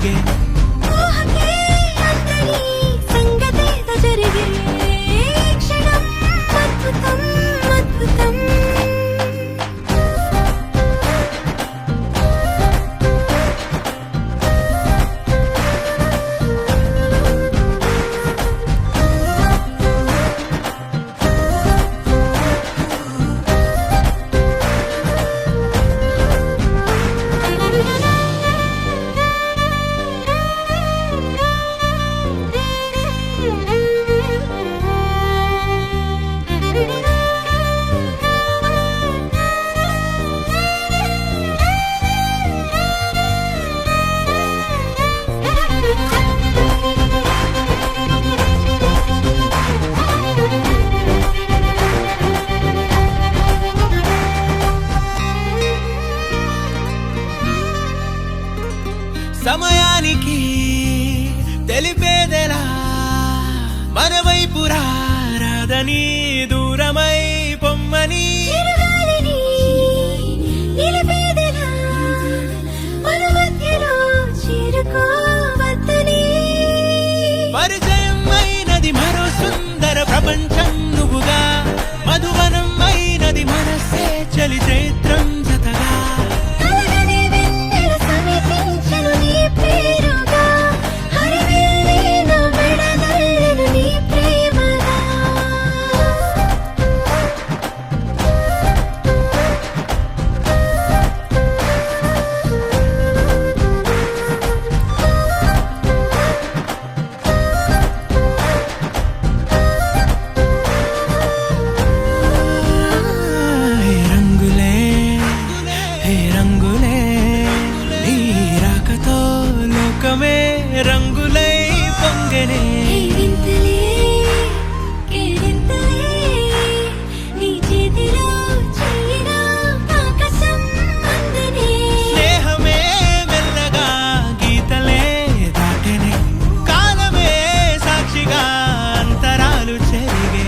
వెలిగే సమయానికి తెలిపేదెలా మన వైపు రాదని దూరమై పొమ్మని పరిచయం అయినది మరో సుందర ప్రపంచం నువ్వుగా మధువనం అయినది మనసే చలి చైత్రం జతగా రంగులై పొంగనే స్నేహమే మెల్లగా గీతలే దాటనే కాలమే సాక్షిగా అంతరాలు చెరిగే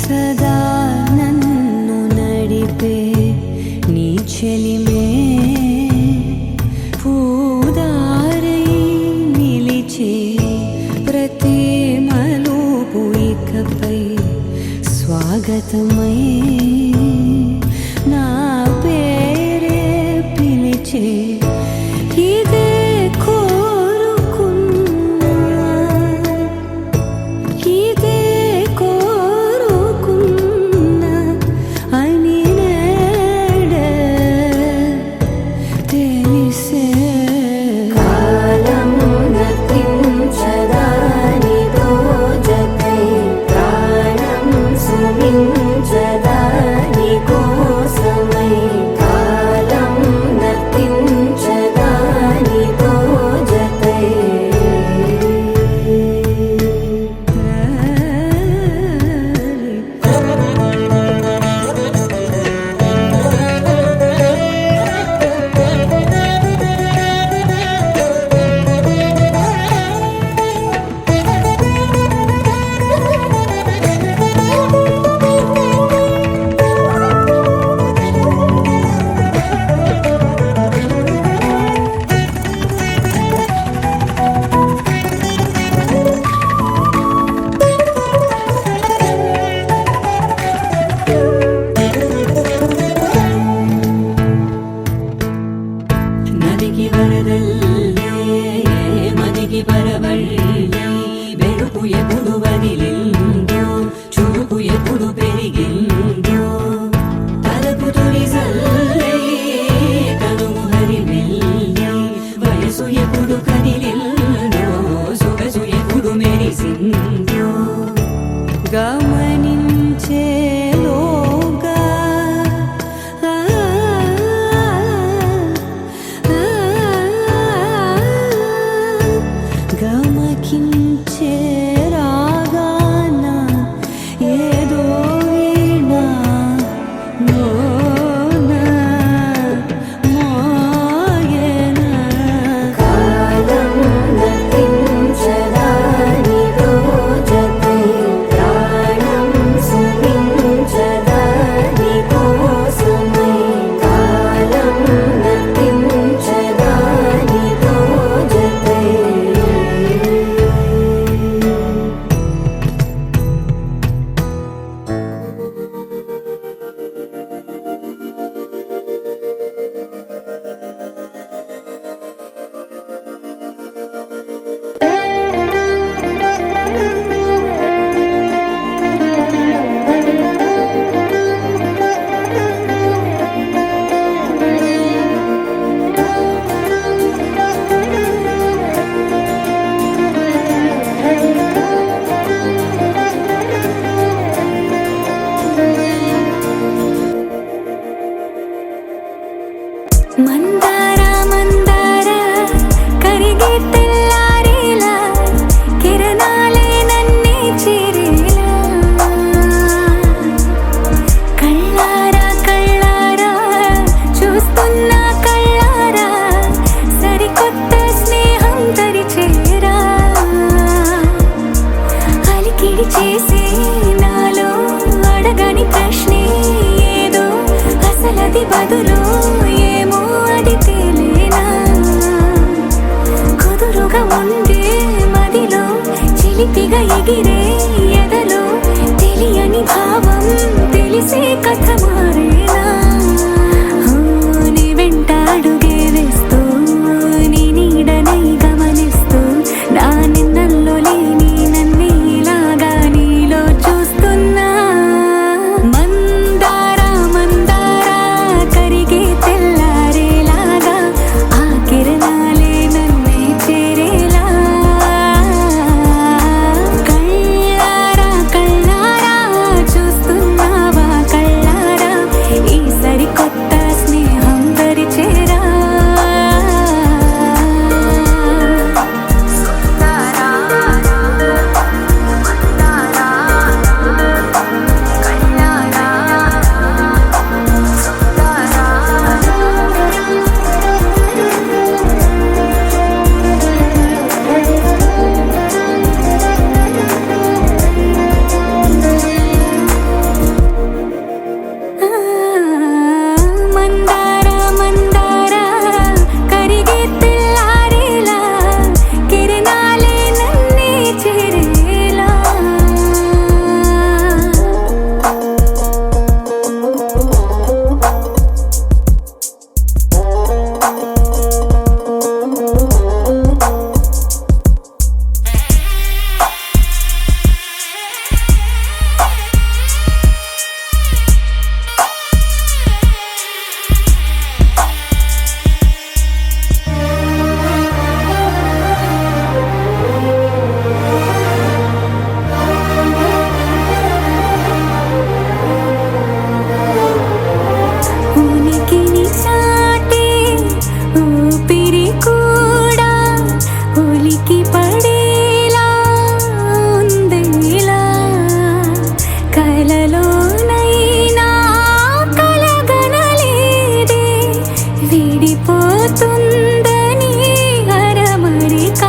సదా నన్ను నడిపే నీ చెలిమే పూదారై నిలిచే ప్రతి మలుపు ఇకపై స్వాగతమై నా పేరే పిలిచే ఇదే మందార మందార కరిగే తెల్లారేలా కిరణాలే నన్నే చేరేలా కళ్ళారా కళ్ళారా చూస్తున్నా కళ్ళారా సరికొత్త స్నేహం తరిచేరా అలికిడి చేసే నాలో అడగని ప్రశ్నే ఏదో అసలది బదులు ఏమో అది తేలేనా కుదురుగా ఉండే మదిలో చిలిపిగా ఎగిరే ఎదలో తెలియని భావం తెలిసే కథ మారేనా నీ వెంట అడుగే వేస్తూ నీ నీడనై గమనిస్తూ నా నిన్నల్లో లేని నన్నే ఇలాగా నీలో చూస్తున్నా మందార మందార కరిగే తెల్లారేలాగా ఆ కిరణాలే నన్నే చేరేలా కళ్ళారా కళ్ళారా చూస్తున్నావా కళ్ళారా ఈ సరికొత్త స్నేహం పరిచేరా మందార మందార కరిగే తెల్లారేలా కిరణాలే నన్నే చేరేలా ఉనికిని చాటే ఊపిరి కూడా ఉలికి పడేలా ఉందేలా కలలోనైనా కలగనలేదే విడిపోతుందని అరమరిక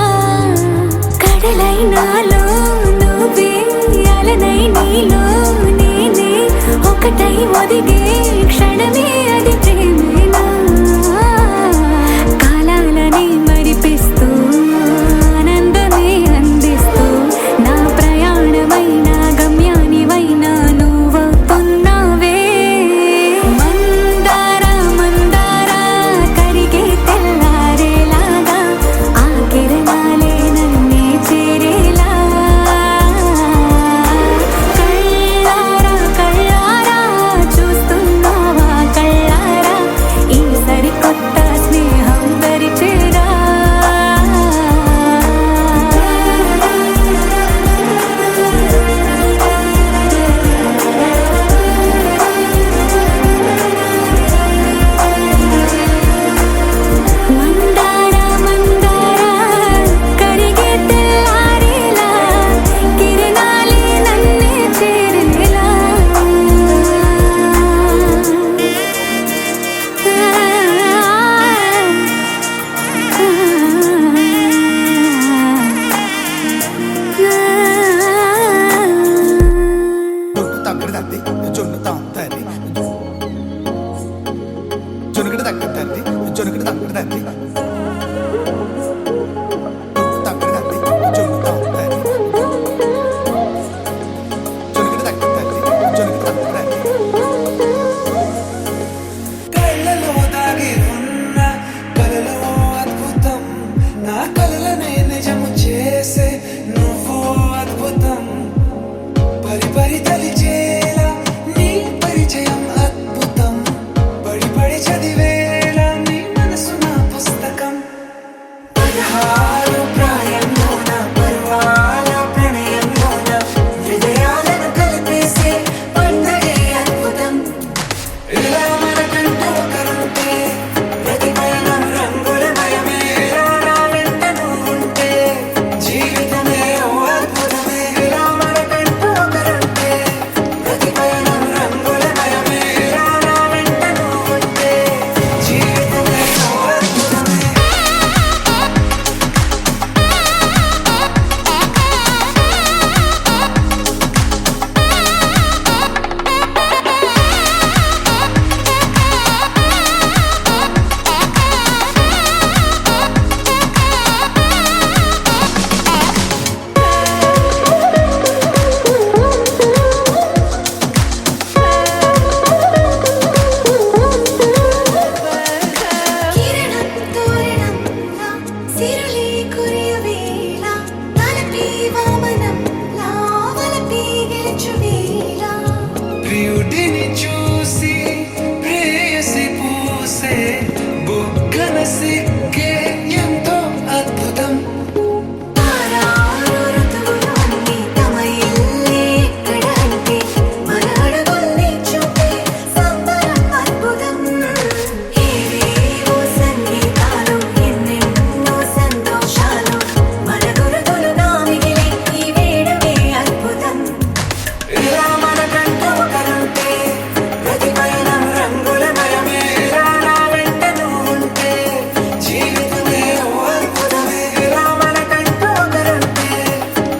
కడలైనాలో నువ్వే అలనై నీలో నేనే ఒకటై ఒదిగే క్షణమే అది ప్రేమేనా కాలాలని మరిపిస్తూ ఆనందమే అందిస్తూ నా ప్రయాణమైన గమ్యానివైనా నువ్వవుతున్నావే మందార మందార కరిగే తెల్లారేలాగా ఆ కిరణాలే నన్నే చేరేలా కళ్ళారా కళ్ళారా చూస్తున్నావా కళ్ళారా ఈ సరికొత్త స్నేహం పరిచేరా మందార మందార కరిగే తెల్లారేలా కిరణాలే నన్నే చేరేలా తగ్గడ తద్ది జొన్ను తాంతది జొనుగడ తగ్గడ తద్ది జొనుగడ తగ్గడ తద్ది తగ్గడ తద్ది జొన్ను తాంతది జొనుగడ తగ్గడ తద్ది జొనుగడ తగ్గడ తద్ది కళ్ళలో దాగి ఉన్న కలలో అద్భుతం నా కలలనే నిజము చేసే నువ్వు అద్భుతం పరి పరి తలిచేలా నీ పరిచయం అద్భుతం పడి పడి చదివేలా నీ మనసు నా పుస్తకం 16 ప్రాయంలోన పర్వాల ప్రణయంలోన విజయాలను కలిపేసే పండగే అద్భుతం ఇలా మనకంటూ ఒకరుంటే ప్రతి మనసే బుగ్గన సిగ్గే ఎంతో అద్భుతం. ఇలా మనకంటూ ఒకరుంటే ప్రతి పయనం రంగులమయమే. ఇలా నా వెంట నువ్వుంటే జీవితమే ఓ అద్భుతమే. ఇలా మనకంటూ ఒకరుంటే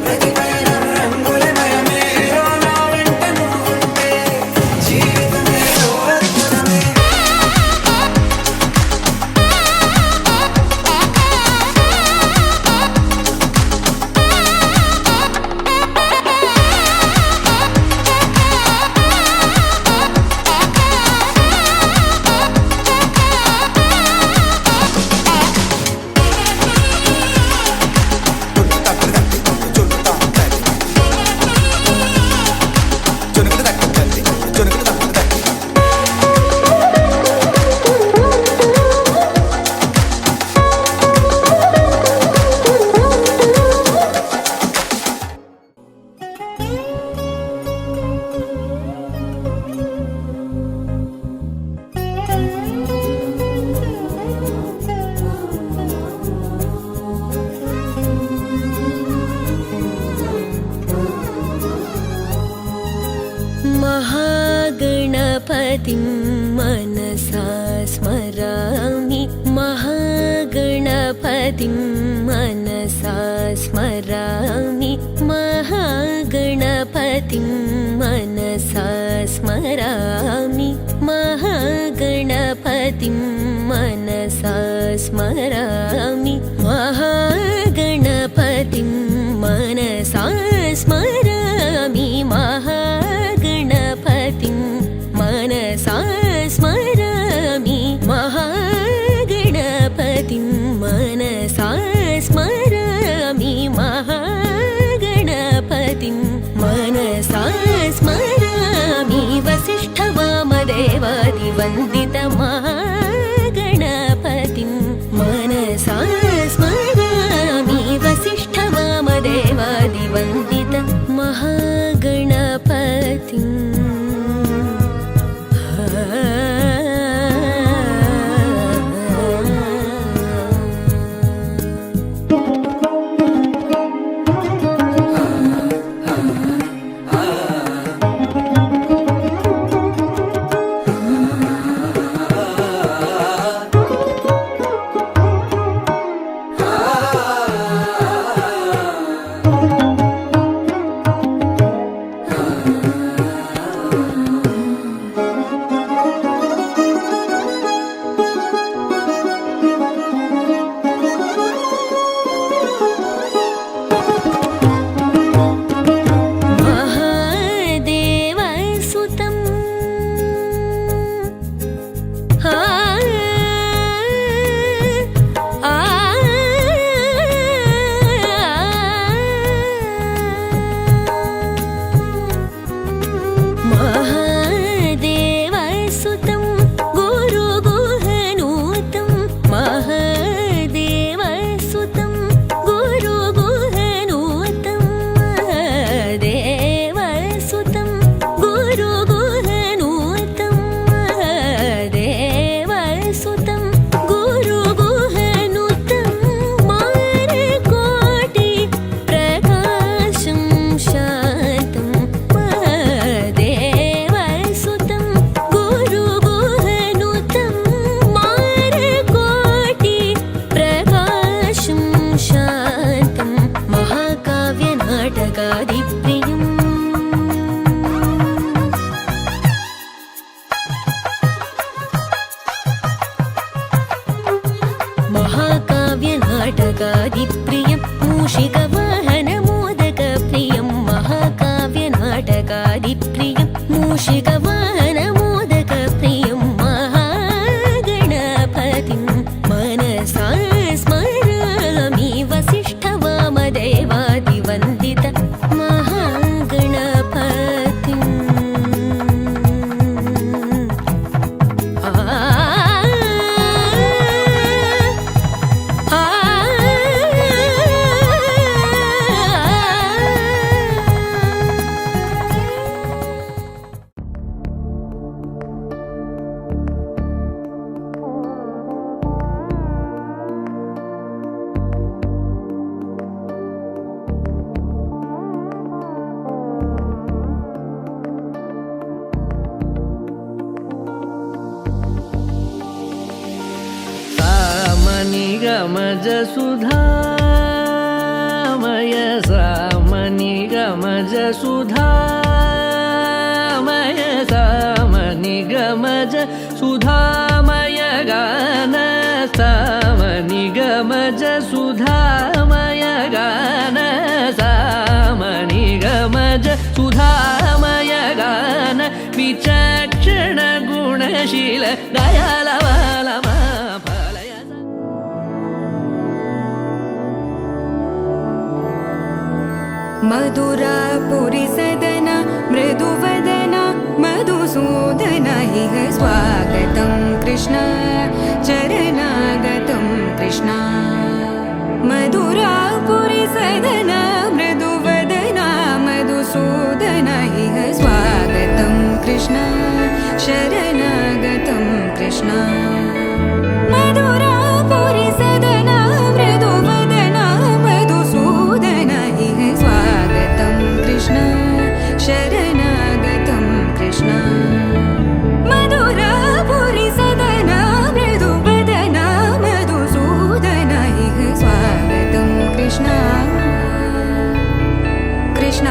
ప్రతి పయనం రంగులమయమే. ఇలా నా వెంట నువ్వుంటే జీవితమే ఓ అద్భుతమే. महागणपतिं मनसा स्मरामि महागणपतिं मनसा स्मरामि महागणपतिं मनसा स्मरामि महागणपतिं मनसा स्मरामि महागणपतिं मनसा स्मरामि महागणपतिं मनसा स्मरामि महागणपतिं मनसा स्मरामि महागणपतिं मनसा स्मरामि वसिष्ठवामदेवादिवन्दित महागणपतिं मनसा स्मरामि वसिष्ठवामदेवादिवन्दित महागणपतिं नाटकादिप्रियं मूषिकवाहनमोदकप्रियं महाकाव्यनाटकादिप्रियं मूषिकवाहनमोदकप्रियं महागणपतिं मनसा स्मरामि वसिष्ठवामदेवादिवन्दित महागणपतिम् గమజ సుధామయ సామని గమజ సుధామయ సామని గమజ సుధామయ గాన సామని గమజ సుధామయ గాన సామని గమజ సుధామయ గాన విచక్షణ గుణశీల దయాళవాళమా ఫలయ मधुरापुरि सदन मृदुवदन मधुसूदन इह स्वागतं कृष्ण चरणागतं कृष्ण मधुरापुरि सदन मृदुवदन मधुसूदन इह स्वागतं कृष्ण शरणागतं कृष्ण मधुरापुरि सदन मृदुवदन मधुसूदन इह स्वागतं कृष्ण शरणागतं कृष्ण मधुरापुरि सदन मृदुवदन मधुसूदन इह स्वागतं कृष्ण कृष्ण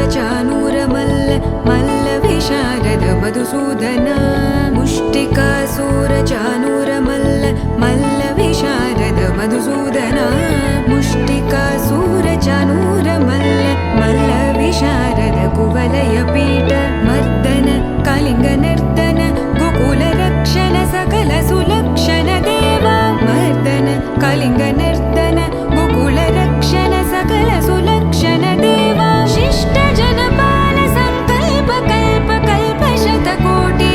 मुष्टिकासूरचानूरमल्ल मल्लविशारद मधुसूदन मुष्टिकासूरचानूरमल्ल मल्लविशारद मधुसूदन मुष्टिकासूरचानूरमल्ल मल्लविशारद कुवलयपीठ मर्दन कलिङ्गनर्दन गोकुलरक्षण सकल सुलक्षण देव मर्दन कलिङ्गनर्दन गोकुलरक्षण सकल सुलक्षण देव शिष्ट जनपाल संकल्प कल्प कल्प शतकोटि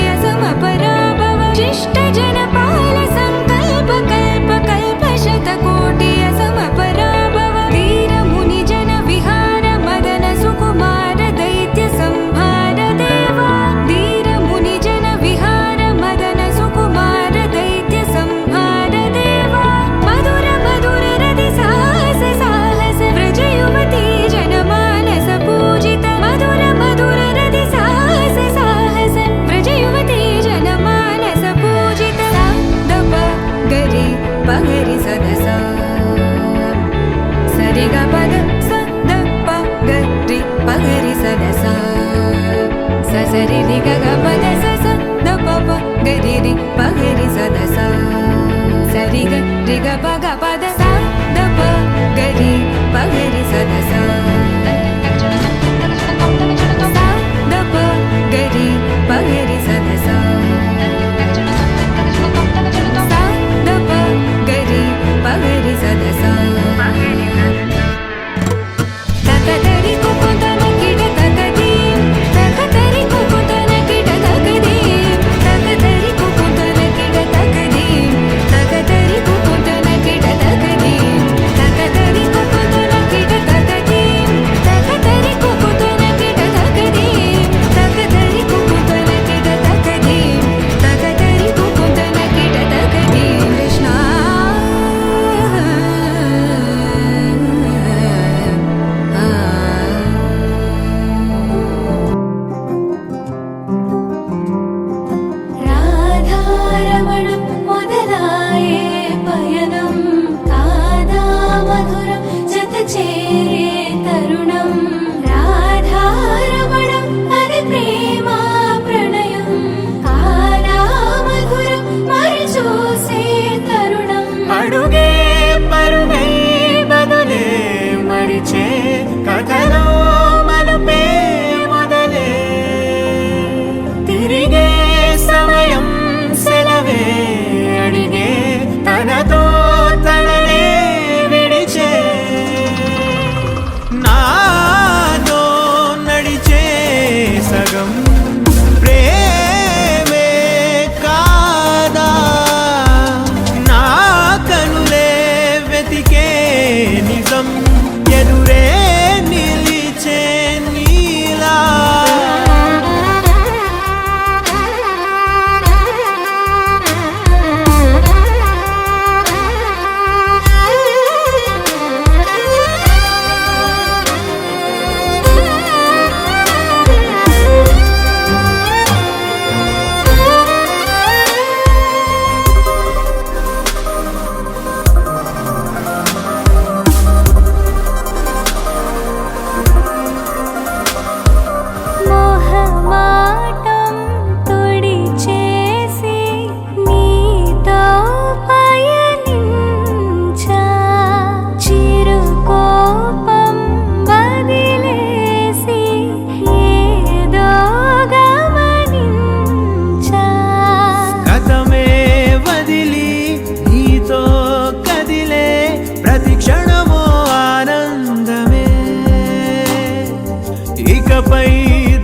ఇకపై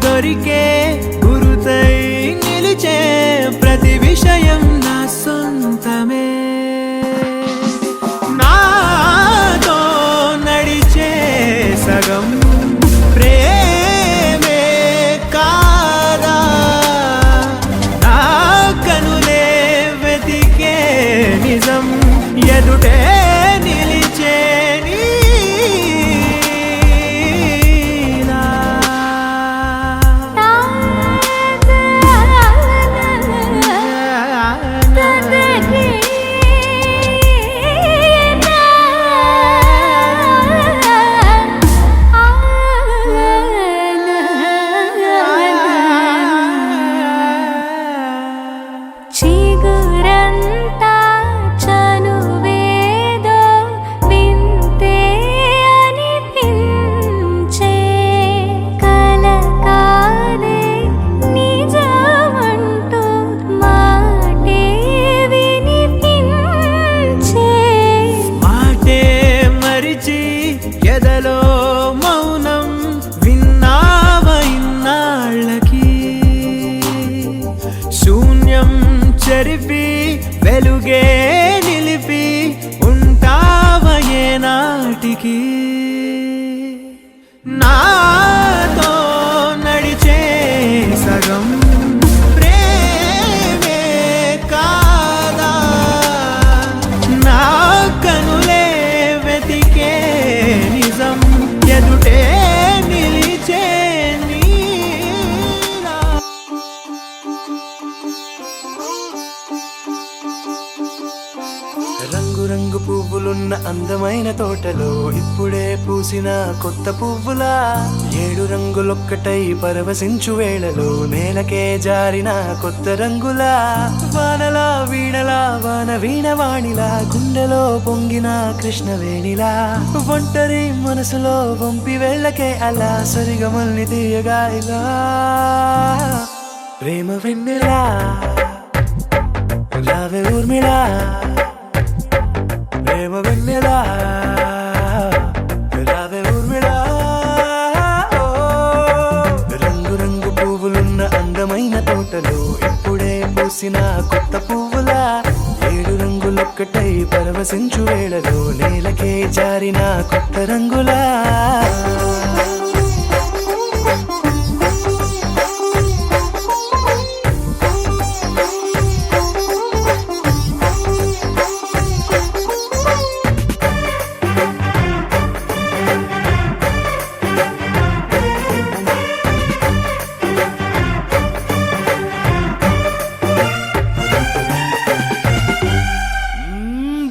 దొరికే గురుతై నిలిచే ప్రతి విషయం నా సొంతమే నాతో నడిచే సగం ప్రేమే కాదా నా కనులే వెతికే నిజం ఎదుటే నిలిచే చిగురంతా చనువేదో వింతే అనిపించే కలకాలే నిజమంటూ మాటే వినిపించే మాటే మరిచి ఎదలో మౌనం విన్నావ ఇన్నాళ్ళకి శూన్యం చెరిపి వెలుగే నిలిపి ఉంటావ ఏనాటికి నాతో నడిచే సగం ప్రేమే కాదా నా కనులే వెతికే నిజం ఎదుటే నిలిచే నీలా రంగు రంగు పువ్వులున్న అందమైన తోటలో ఇప్పుడే పూసిన కొత్త పువ్వులా 7 రంగులొక్కటై పరవశించు వేళలో నేలకే జారిన కొత్త రంగులా వానలా వీణలా వాన వీణవాణిలా గుండెలో పొంగిన కృష్ణవేణిలా ఒంటరి మనసులో వంపి వెళ్ళకే అలా సరిగమల్ని తీయగా ఇలా ప్రేమ వెన్నెలా రావే ఊర్మిళా ప్రేమ వెన్నెలా రావే ఊర్మిళా రంగు రంగు పువ్వులున్న అందమైన తోటలో ఇప్పుడే పూసిన కొత్త పువ్వులా 7 రంగులొక్కటై పరవశించు వేళలో నేలకే జారిన కొత్త రంగులా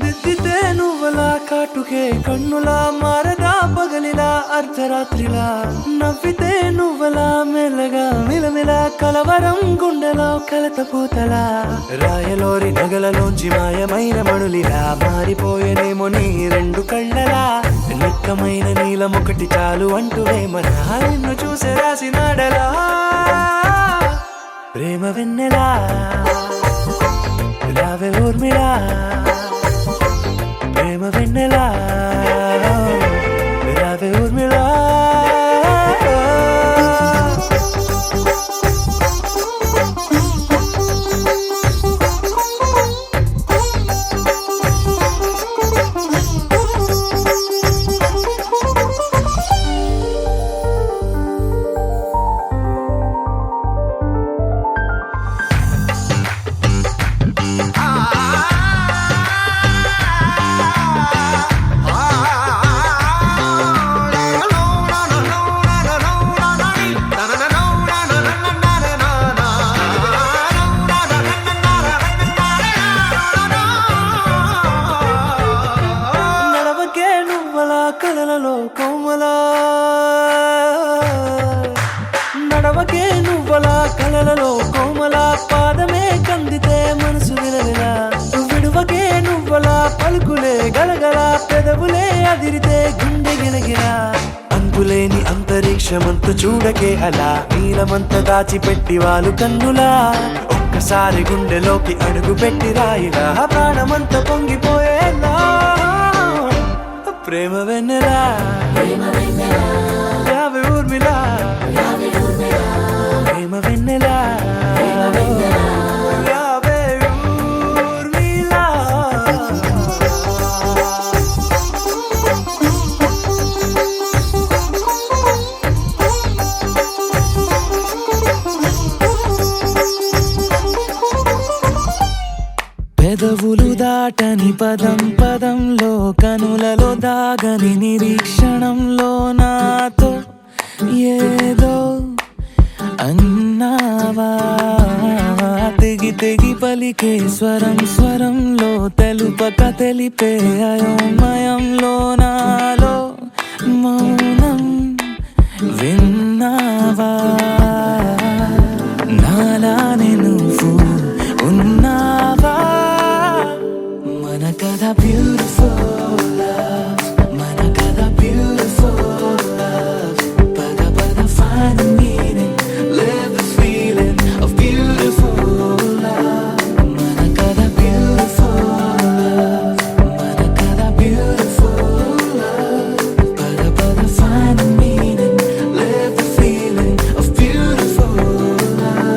దిద్దితే నువ్వలా కాటుకే కన్నులా మారదా పగలిలా అర్ధరాత్రిలా నవ్వితే నువ్వలా మెల్లగా మిలమిలా కలవరం గుండెలో కలత పూతలా రాయలోరి నగలలోంచి మాయమైన మణులిలా మారిపోయేనేమో నీ 2 కళ్ళలా నిక్కమైన నీలమొకటి చాలు అంటూ వేమనా నిన్ను చూసే రాసినాడలా ప్రేమ వెన్నెలా రావే ఊర్మిళా ప్రేమ వెన్నెలా రావే ఊర్మిళా కలలలో కోమలా నడవకే నువ్వలా కలలలో కోమలా పాదమే కందితే మనసు విలవిలా విడువకే నువ్వలా పలుకులే గలగల పెదవులే అదిరితే గుండె గిలగిలా అంతులేని అంతరిక్షమంతు చూడకే అలా నీలమంత దాచిపెట్టి వాళ్ళు కన్నులా ఒక్కసారి గుండెలోకి అడుగు పెట్టి రాయిలా ప్రాణమంత పొంగిపోయేలా ప్రేమ వెన్నెలా రావే ఊర్మిళా పెదవులు దాటని పదం పదంలో కనులలో దాగని నిరీక్షణంలో నాతో ఏదో అన్నావా తెగి తెగి పలికే స్వరం స్వరంలో తెలుపక తెలిపే అయోమయంలో నాలో మౌనం విన్నావా నాలానే నువ్వు ఉన్నావా మన కథ బ్యూటిఫుల్ లవ్ మన కథ బ్యూటిఫుల్ లవ్ పద పద find the meaning live the feeling of beautiful love మన కథ beautiful love మన కథ beautiful love పద పద find the meaning live the feeling of beautiful love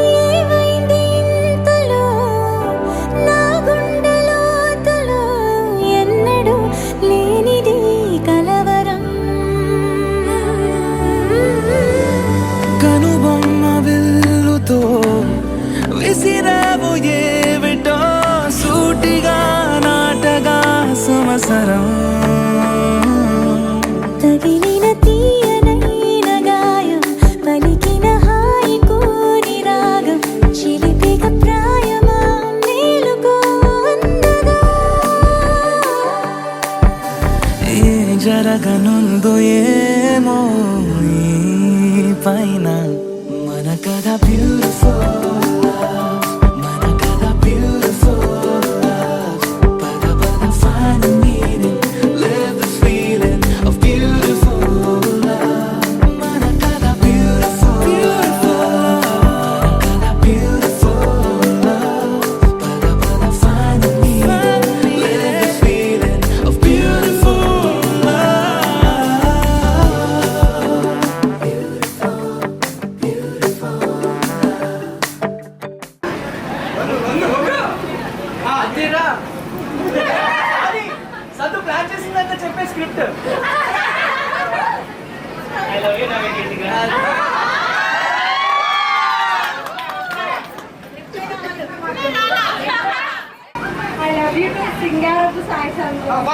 ఏమైంది ఇంతలో నా గుండెలోతులో ఎన్నడూ లేనిది కలవరం కనుబొమ్మ విల్లుతో విసిరావు ఏవిటో సూటిగా నాటగా సమసరం తగిలిన తీయనైన గాయం పలికిన హాయి కోరి రాగం చిలిపిక ప్రాయమా మేలుకో అందగా ఏ జరగనుందో ఏమో ఈ పైన మన కథ బ్యూటిఫుల్ లవ్ మన కథ బ్యూటిఫుల్ లవ్ పద పద find the meaning live the feeling of beautiful love మన కథ beautiful మన కథ beautiful love పద పద find the meaning live the feeling of beautiful love సదు ప్లాన్ చేసిందంత చెప్పే script I love you to Singarapu Sai Santosh.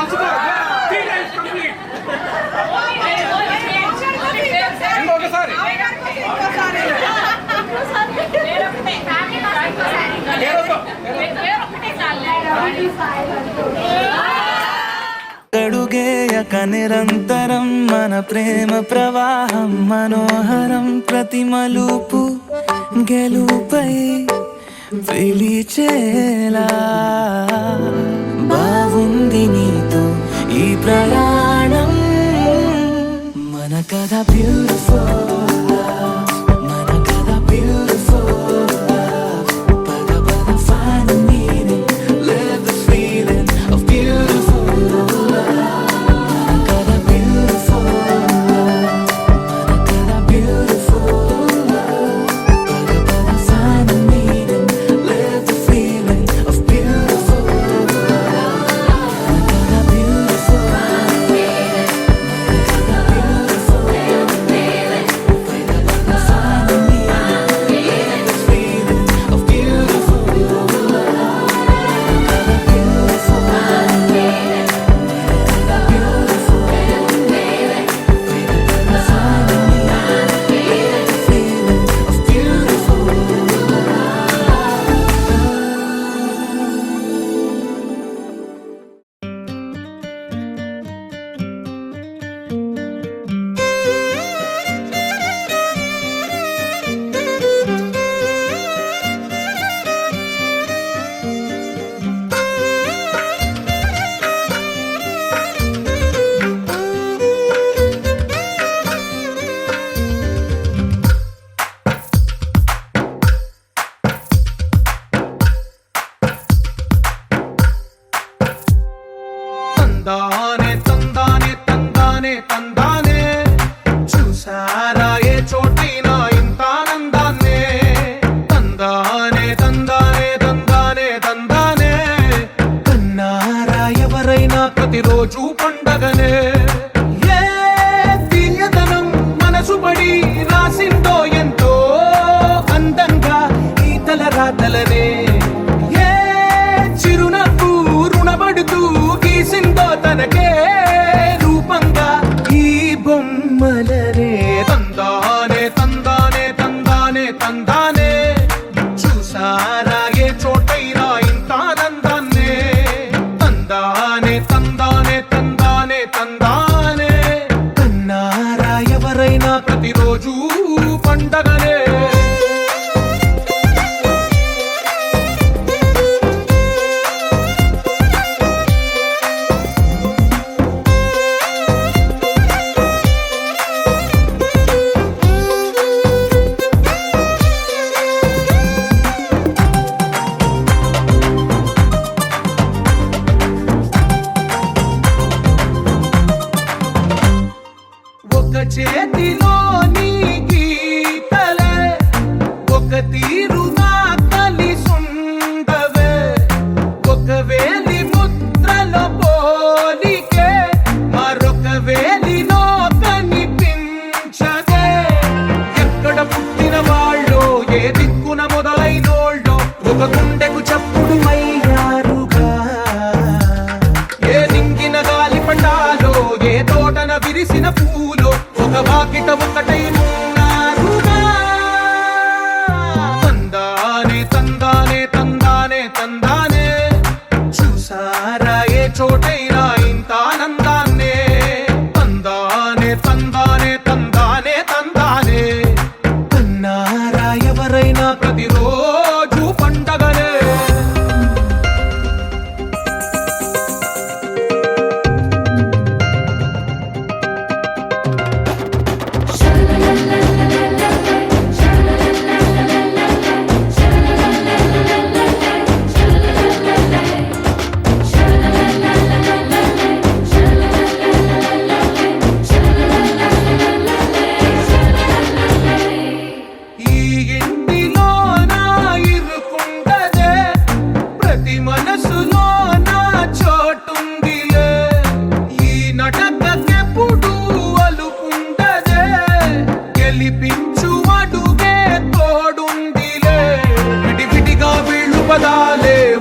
అడుగేయక నిరంతరం మన ప్రేమ ప్రవాహం మనోహరం ప్రతి మలుపు గెలుపై పిలిచేలా బాగుంది నీతో ఈ ప్రయాణం మన కథ బ్యూటిఫుల్ మన కథ బ్యూటిఫుల్ పద పద find the meaning live the feeling of beautiful మన కథ beautiful మన కథ beautiful పద పద find the meaning live the feeling of beautiful మన కథ beautiful మన కథ beautiful ఎవరైనా ప్రతిరోజు పండగనే. చేతిలోని గీతలే ఒక తీరుగా కలిసుండవే, ఒకవేలి ముద్రలో పోలికే మరొక వేలిలో కనిపించదే. ఎక్కడ పుట్టిన వాళ్ళో ఏ దిక్కున మొదలైనోళ్ళో ఒక గుండెకు చప్పుడు అయ్యారుగా. ఏ నింగిన గాలి పండాలో ఏ తోటన విరిసిన పూలో ఒక వాకిట ఒకటై ఉన్నారుగా. తందానే తందానే తందానే తందానే, చూసారా ఏ చోటైనా ఇంత ఆనందాన్నే. తందానే తందానే తందానే తందానే, అన్నారా ఎవరైనా ప్రతిరోజు పండగనే.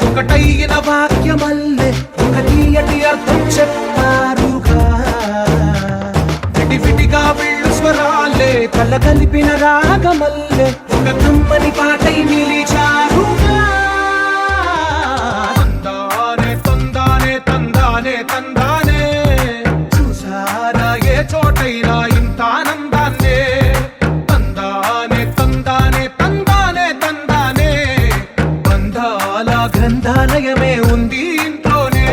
ఒకటైన వాక్యమల్లే ఒక తీయటి అర్థం చెప్పారుగా. విడివిడిగా వీళ్ళు స్వరాలే కల కలిపిన రాగమల్లే ఒక కమ్మని పాటై నిలిచారుగా. తందానే తందానే తందానే తందానే, చూసారా ఏ చోటైనా ఇంత ఆనందాన్నే. తందానే తందానే తందానే తందానే, బంధాల గ్రంథాలయమే ఉంది ఇంట్లోనే.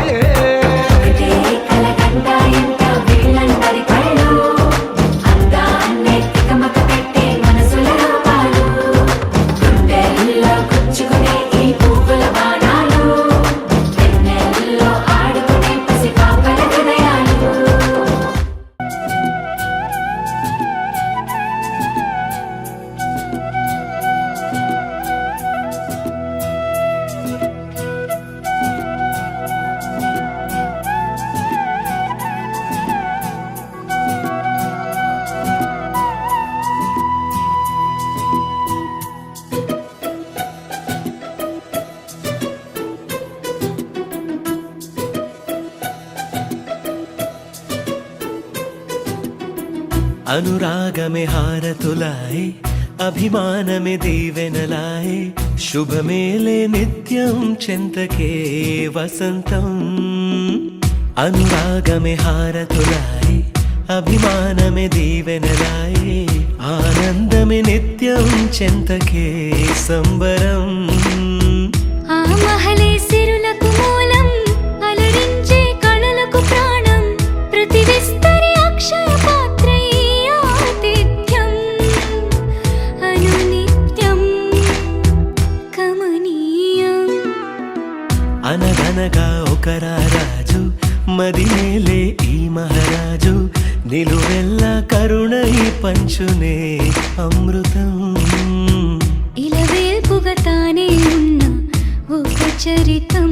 అనురాగమే హారతులాయే, అభిమానమే దీవెనలాయే, శుభమేలే నిత్యం చెంతకే వసంతం. అనురాగమే హారతులాయే, అభిమానమే దీవెనలాయే, ఆనందమే నిత్యం చెంతకే సంబరం. ఆ మహలే సిరులకు మూలం, అలరించే కళలకు ప్రాణం, ప్రతి విస్తరి అక్షయ పాత్రై ఆతిథ్యం అనునిత్యం కమనీయం. అనగనగా ఒక రాజు, మదినేలే ఈ మహారాజు, నిలువెల్లా కరుణై పంచునే అమృతం. ఇలవేల్పుగా తానే ఉన్న ఒక చరితం.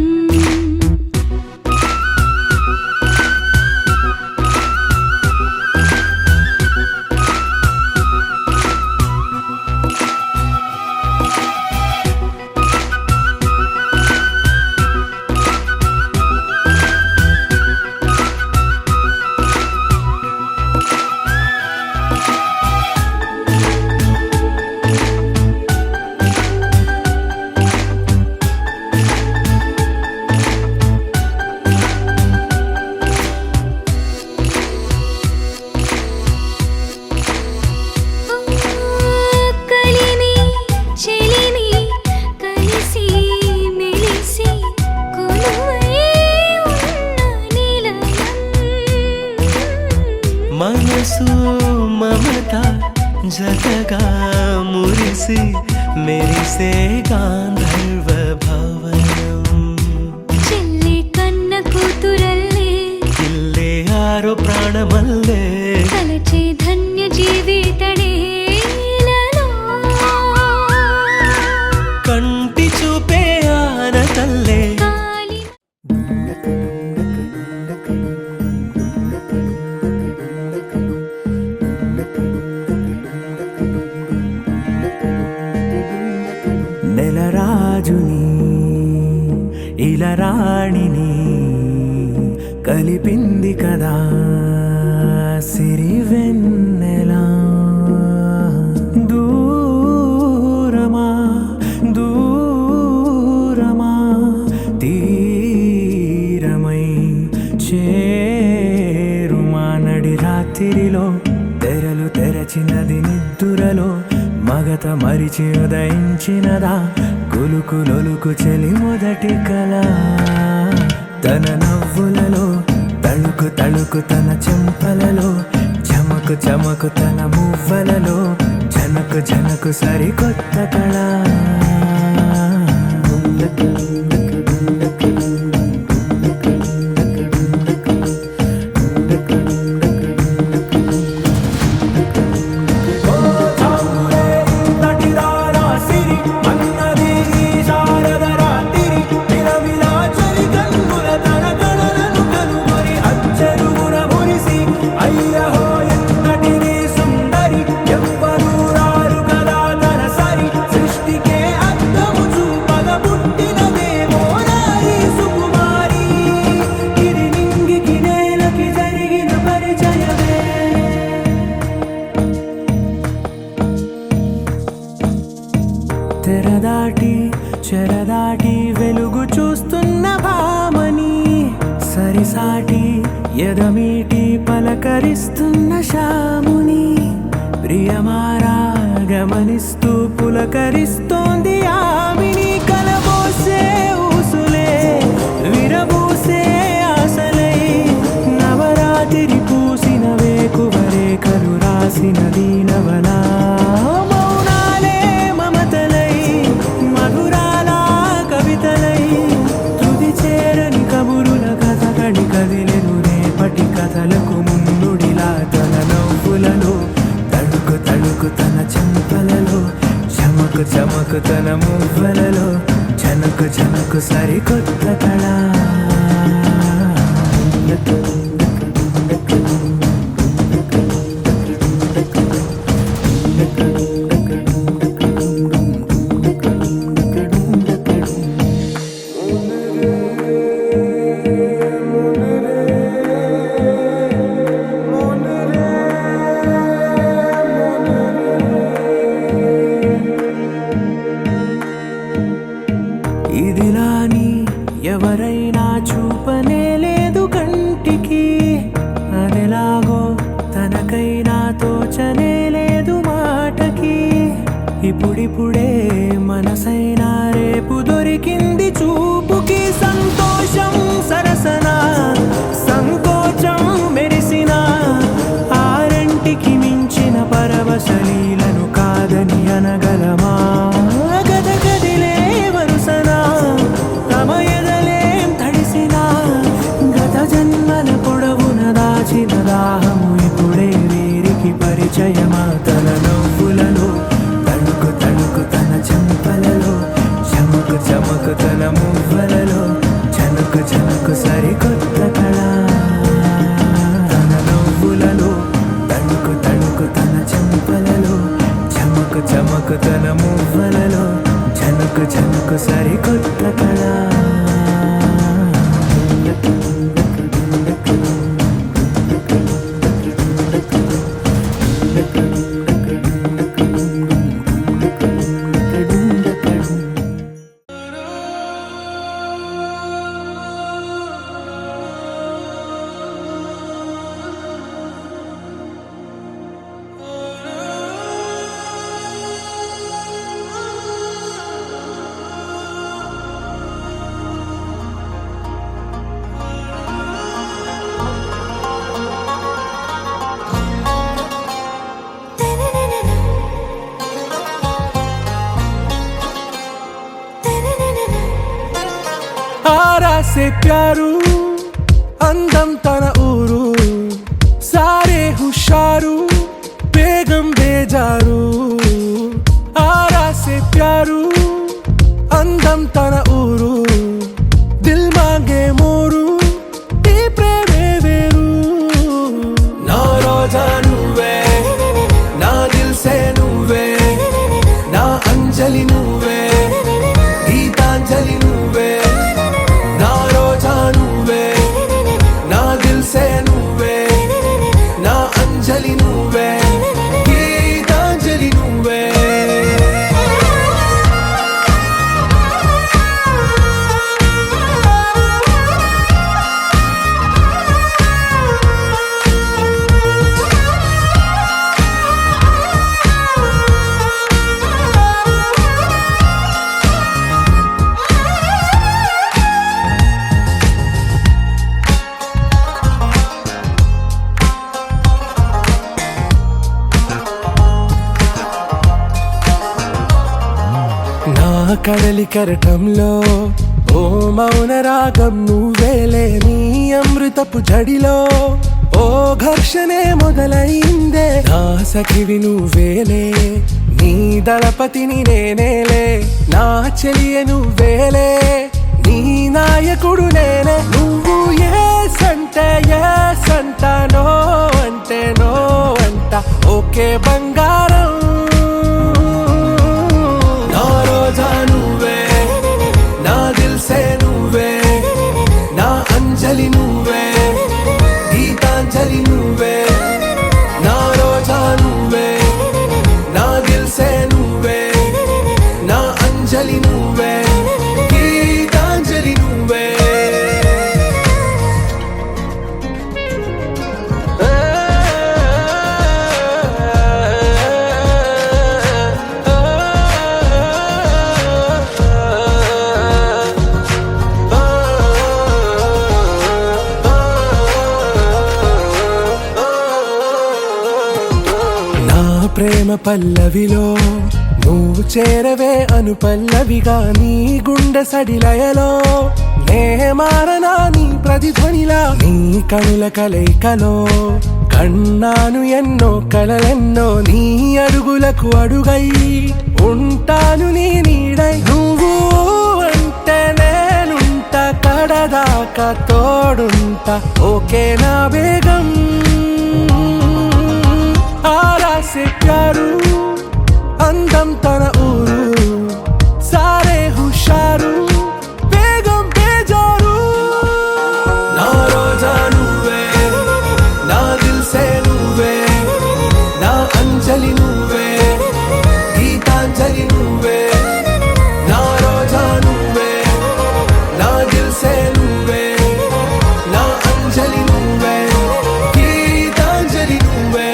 జతగా మురిసి మెరిసే గాంధర్వ భవనం చెల్లి కన్న కూతురల్లే ఇల్లే ఆరో ప్రాణమల్లే తలచే ధన్య జీవితడేలలో కంటి చూపే ఆనతల్లే కాలి నెలరాజుని ఇలరాణిని కలిపింది కదా సిరివెన్నెలా దూరమా దూరమా తీరమై చేరుమా నడి రాత్రిలో తెరలు తెరచినది నిద్దురలో మగత మరిచి ఉదయించినదా కులుకులొలుకు చెలి మొదటి కళ తన నవ్వులలో తళుకు తళుకు తన చెంపలలో చమకు చమకు తన మువ్వలలో జనకు జనకు సరికొత్త కళ తెరదాటి చెరదాటి వెలుగు చూస్తున్న భామని సరిసాటి ఎదమీటి పలకరిస్తున్న శాముని ప్రియమారా గమనిస్తూ పులకరిస్తోంది ఆమిని కలబోసే ఊసులే విరబూసే ఆశలై నవరాత్రి పూసిన వేకువరేకలు రాసిన దీనవలా కథలకు ముందుడిలా తన నవ్వులలో తడుకు తడుకు తన చెంపలలో చమకు చమకు తన మువ్వలలో జనకు జనకు సరికొత్త కళ ఇదిలాని ఎవరైనా చూపనే లేదు కంటికి అదెలాగో తనకైనా తోచనే లేదు మాటకి ఇప్పుడిప్పుడే మనసైనా రేపు దొరికింది చూపుకి సంతోషం సరసన సంకోచం మెరిసిన ఆరంటికి మించిన పరవశలీలను కాదని అనగలమా గదగదిలే వరుసనా తమ ఎదలేం తడిసినా గత జన్మల పొడవున దాచిన దాహము ఇప్పుడే వీరికి పరిచయమా తన నవ్వులలో తణుకు తణుకు తన చెంపలలో చమకు చమకు తన మువ్వలలో జనకు జనకు సరికొత్త కళ తన నవ్వులలో తణుకు తణుకు తన చెంపలలో చమకు చమకు తన మువ్వలలో జనకు జనకు సరికొత్త కళ సే ప్యారు అందం తన ఊరు సారే హుషారు బేగం బేజారు ఆరా సే ప్యారు అందం తన ఊరు దిల్ మాంగే మోరు ఈ ప్రేమే వేరు నా రోజా నువ్వే నా దిల్ సే నువ్వే నా అంజలి నువ్వే గీతాంజలి నువ్వే నా రోజా నువ్వే నా దిల్ సే నువ్వే నా అంజలి నువ్వే గీతాంజలి నువ్వే నా కడలి కరటంలో ఓ మౌన రాగం నువ్వేలే నీ అమృతపు జడిలో ఓ ఘర్షణే మొదలైందే నా సఖివి నువ్వేలే నీ దళపతిని నేనేలే నా చెలియ నువ్వేలే నీ నాయకుడు నేనే నువ్వు ఏ సంట నో అంటే నో అంట ఓకే బంగారం నా రోజా నువ్వే నా దిల్ సే నువ్వే నా అంజలి నువ్వే గీతాంజలి నువ్వే నా రోజా నువ్వే నా దిల్ సే నువ్వే నా అంజలి నువ్వే గీతాంజలి నువ్వే నా ప్రేమ పల్లవిలో నువ్వు చేరవే అను పల్లవిగా నీ గుండె సడిలయలో నే మారనా నీ ప్రతిధ్వనిలా నీ కనుల కలయికలో కన్నాను ఎన్నో కలలెన్నో నీ అడుగులకు అడుగై ఉంటాను నీ నీడై నువ్వు అంటే నేనుంట కడదాకా తోడుంటా ఓకే నా బేగం ఆరా సే ప్యారు అందం తన ఊరు సారే హుషారు బేగం బేజారు నా రోజా నువ్వే నా దిల్ సే నువ్వే నా అంజలి నువ్వే గీతాంజలి నువ్వే నా రోజా నువ్వే నా దిల్ సే నువ్వే నా అంజలి నువ్వే గీతాంజలి నువ్వే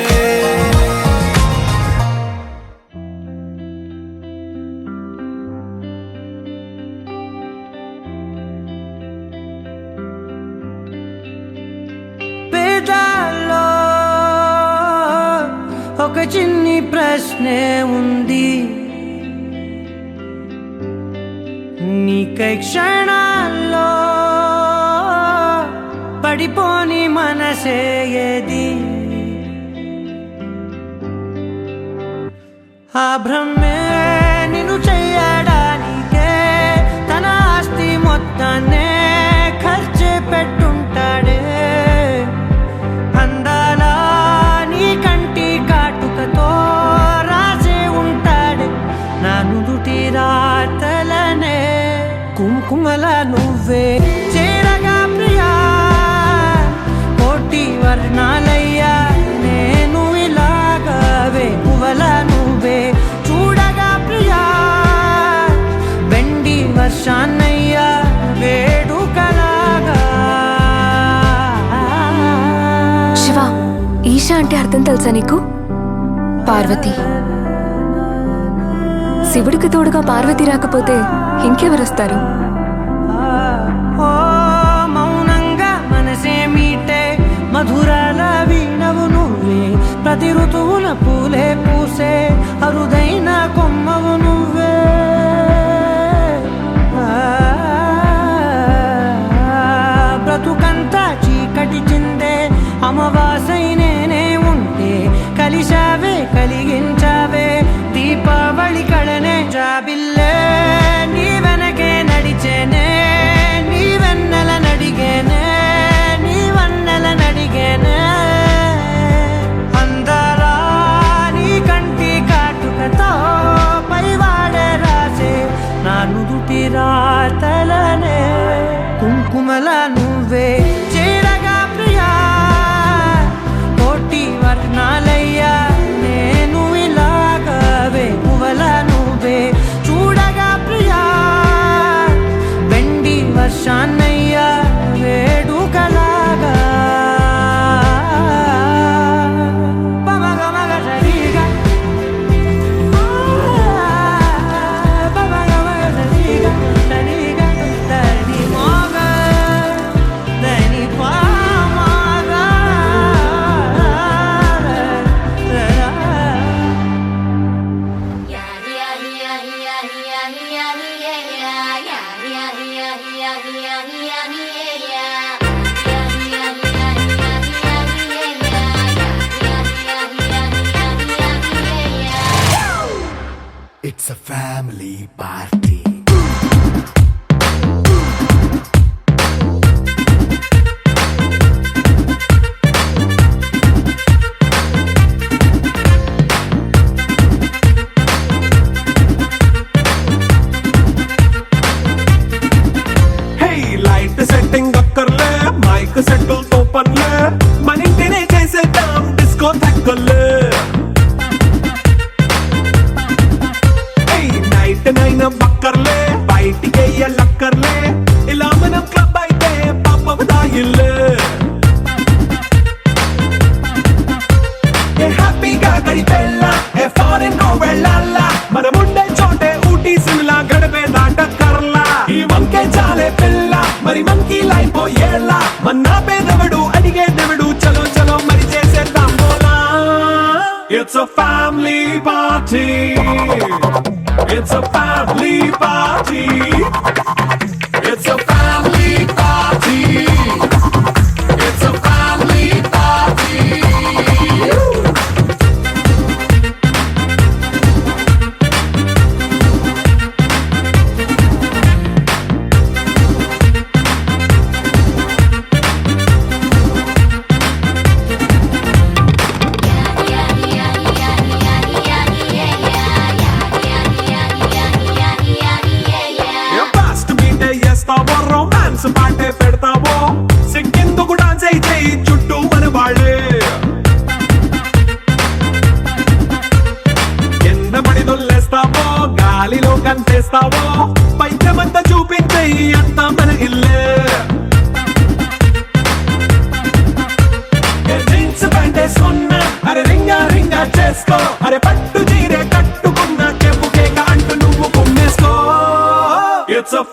పేదాల్లో ఒక చిన్ని ప్రశ్నే ఉంది నీకై క్షణాల్లో పడిపోని మనసే ఏది ఆ భ్రమే నిన్ను చెయ్యడానికే తన ఆస్తి మొత్తాన్నే ఖర్చు పెట్టుంటాడే అందాల నీ కంటి కాటుకతో రాసే ఉంటాడే నా నుదుటి రాతలనే కుంకుమల నువ్వే చేరగా ప్రియా కోటి వర్ణాలయ్యా నేను ఇలాగవే పువ్వల నువ్వే చూడగా ప్రియా బెండి వర్షాన్నయ్యా వేడుకలాగా శివ ఈశా అంటే అర్థం తెలుసా నీకు పార్వతి శివుడికి తోడుగా పార్వతి రాకపోతే ఇంకెవరొస్తారు ఓ మౌనంగా మనసే మీటే మధురాల వీణవు నువ్వే ప్రతి ఋతువుల పూలే పూసే అరుదైన కొమ్మవు నువ్వే It's a family party. Light setting అక్కర్లే మైక్ సెట్టులతో పనిలే మన ఇంటినే చేసేద్దాం డిస్కో థెక్కలే నైట్ నైన్ బక్కర్లే బయటికి వెయ్యలక్కర్లే ఇలా మనం క్లబ్ అయితే పాపం దాయిల్లే హ్యాపీగా గడిపెళ్ళా ఏ ఫారెన్ కో వెళ్ళాలా మనం ఉండే చోటే ఊటీ సిమ్లా గడిపే దాటక్కర్లా ఈ వంకే చాలే పిల్ల మరి మంకీ లైఫ్ ఏళ్ళ మన్నా పేదవడు అడిగే దేవుడు చలో చలో మరి చేసేద్దాం బోలా it's a family party it's a family party it's a family party it's a family party romance పాటే పెడతావో సిగ్గెందుకు డాన్స్ అయితే చుట్టూ మన వాళ్ళే ఎన్న పడి దొల్లేస్తావో గాలిలో కంటేస్తావో పైద్యమంతా చూపించే అంతా మన ఇల్లే జీన్స్ ప్యాంటేసుకున్నా అరే రింగా రింగా చేసుకో అరే పట్టు చీరే కట్టుకున్నా కెప్పు కేక అంటూ నువ్వు కుమ్మేసుకో ఇట్స్ అ